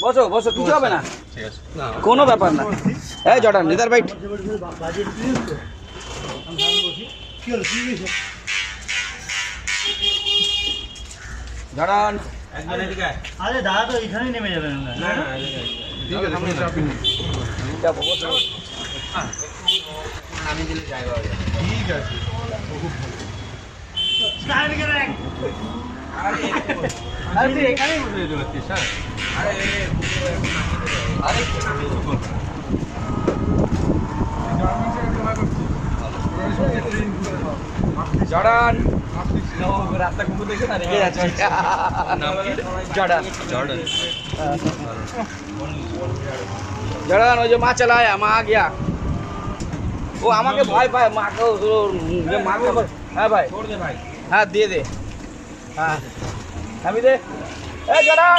বসো বসো, কিছু হবে না, কোনো ব্যাপার না। এই জর্ডান নিদার বাইট, জর্ডান আরে দাদা তো এখানেই নেমে যাবেন। আমি দিলে যাইব। ঠিক আছে। আরে তুই এখানেই বসে যেতে পারছিস। হ্যাঁ আরে জর্ডান রাস্তা ঘুমো দেখে না রেখে যাচ্ছে। জর্ডান জর্ডান जड़ान वो जो माँ चलाया माँ आ गया, वो आमा के भाई भाई माँ को जो माँ को हाँ भाई, छोड़ दे भाई। हाँ दे दे, हाँ अभी दे। ए जड़ान